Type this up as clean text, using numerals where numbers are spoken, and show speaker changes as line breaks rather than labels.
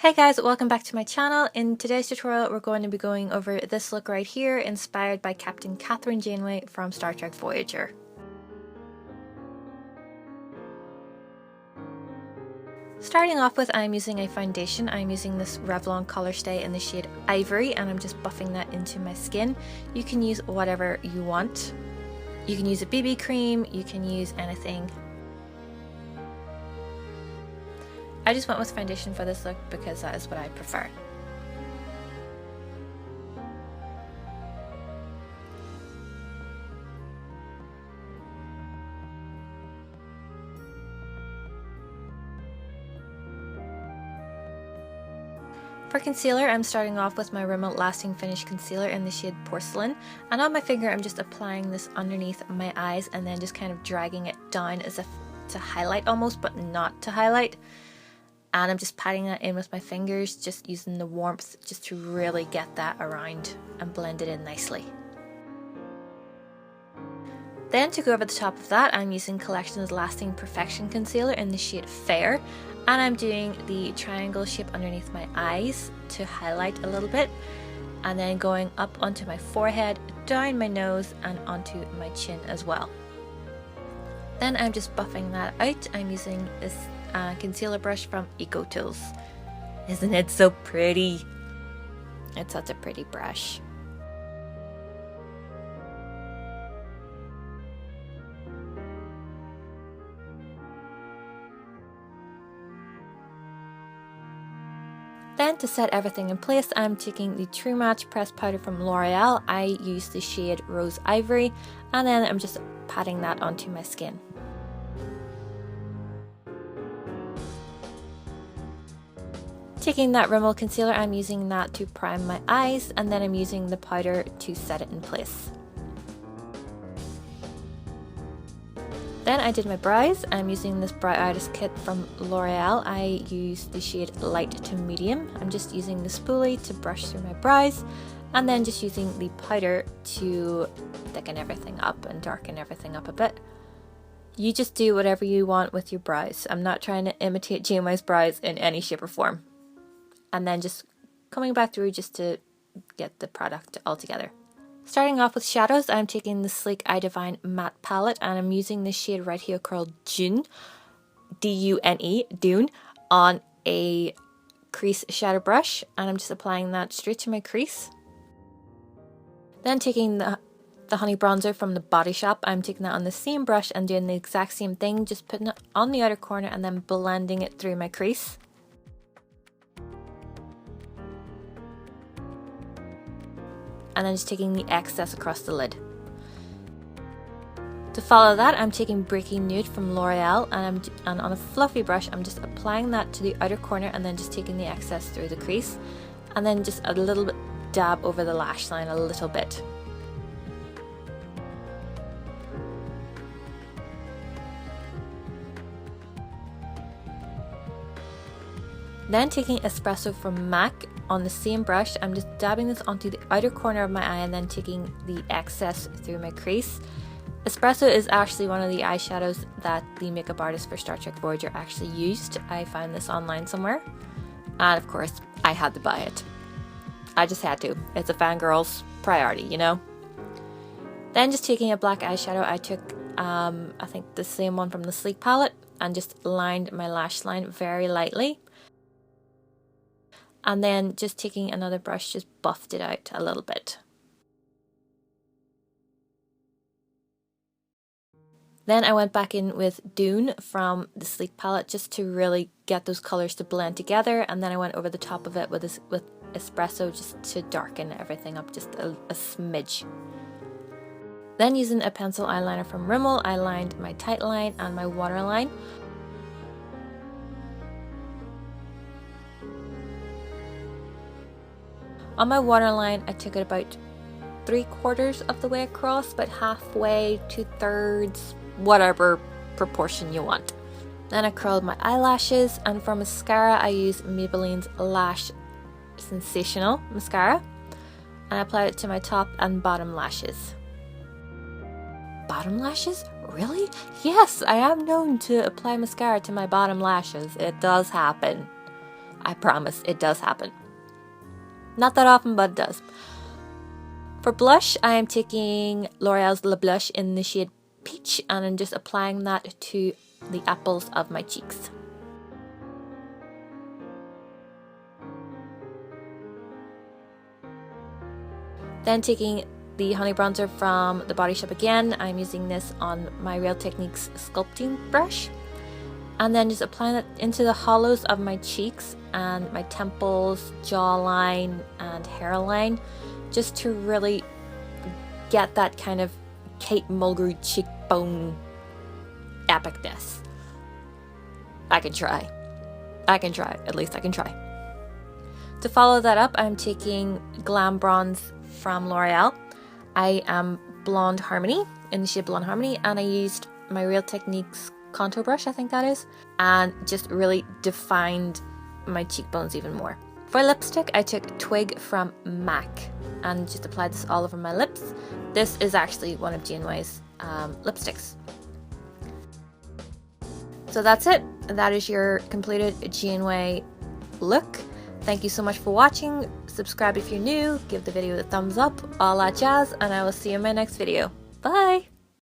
Hey guys, welcome back to my channel. In today's tutorial we're going to be going over this look right here, inspired by Captain Kathryn Janeway from Star Trek Voyager. Starting off with, I'm using a foundation. I'm using this Revlon ColorStay in the shade Ivory, and I'm just buffing that into my skin. You can use whatever you want. You can use a BB cream, you can use anything. I just went with foundation for this look because that is what I prefer. For concealer, I'm starting off with my Rimmel Lasting Finish Concealer in the shade Porcelain, and on my finger I'm just applying this underneath my eyes and then just kind of dragging it down as if to highlight almost, but not to highlight. And I'm just patting that in with my fingers, just using the warmth just to really get that around and blend it in nicely. Then to go over the top of that, I'm using Collection's Lasting Perfection Concealer in the shade Fair, and I'm doing the triangle shape underneath my eyes to highlight a little bit, and then going up onto my forehead, down my nose and onto my chin as well. Then I'm just buffing that out. I'm using this concealer brush from EcoTools. Isn't it so pretty? It's such a pretty brush. Then to set everything in place, I'm taking the True Match pressed powder from L'Oreal. I use the shade Rose Ivory, and then I'm just patting that onto my skin. Taking that Rimmel concealer, I'm using that to prime my eyes, and then I'm using the powder to set it in place. Then I did my brows. I'm using this brow artist kit from L'Oreal. I use the shade Light to Medium. I'm just using the spoolie to brush through my brows, and then just using the powder to thicken everything up and darken everything up a bit. You just do whatever you want with your brows. I'm not trying to imitate Janeway's brows in any shape or form. And then just coming back through just to get the product all together. Starting off with shadows, I'm taking the Sleek Eye Divine Matte Palette, and I'm using this shade right here called Dune, D-U-N-E, Dune, on a crease shadow brush, and I'm just applying that straight to my crease. Then taking the honey bronzer from the Body Shop, I'm taking that on the same brush and doing the exact same thing, just putting it on the outer corner and then blending it through my crease. And then just taking the excess across the lid. To follow that, I'm taking Breaking Nude from L'Oreal, and on a fluffy brush, I'm just applying that to the outer corner and then just taking the excess through the crease, and then just a little bit dab over the lash line a little bit. Then taking Espresso from MAC on the same brush, I'm just dabbing this onto the outer corner of my eye and then taking the excess through my crease. Espresso is actually one of the eyeshadows that the makeup artist for Star Trek Voyager actually used. I found this online somewhere, and of course I had to buy it. I just had to. It's a fangirl's priority, you know? Then just taking a black eyeshadow, I took I think the same one from the Sleek palette, and just lined my lash line very lightly. And then just taking another brush, just buffed it out a little bit. Then I went back in with Dune from the Sleek palette just to really get those colors to blend together, and then I went over the top of it with Espresso just to darken everything up just a smidge. Then using a pencil eyeliner from Rimmel, I lined my tight line and my waterline. On my waterline, I took it about 3/4 of the way across, but halfway, 2/3, whatever proportion you want. Then I curled my eyelashes, and for mascara, I used Maybelline's Lash Sensational mascara, and I applied it to my top and bottom lashes. Bottom lashes? Really? Yes, I am known to apply mascara to my bottom lashes. It does happen. I promise it does happen. Not that often, but it does. For blush, I am taking L'Oreal's Le Blush in the shade Peach, and I'm just applying that to the apples of my cheeks. Then taking the Honey Bronzer from the Body Shop again, I'm using this on my Real Techniques sculpting brush. And then just applying it into the hollows of my cheeks and my temples, jawline, and hairline, just to really get that kind of Kate Mulgrew cheekbone epicness. I can try. At least I can try. To follow that up, I'm taking Glam Bronze from L'Oreal. I am Blonde Harmony, in the shade Blonde Harmony, and I used my Real Techniques contour brush, I think that is, and just really defined my cheekbones even more. For lipstick, I took Twig from MAC and just applied this all over my lips. This is actually one of Janeway's lipsticks. So that's it. That is your completed Janeway look. Thank you so much for watching. Subscribe if you're new, give the video a thumbs up, all that jazz, and I will see you in my next video. Bye!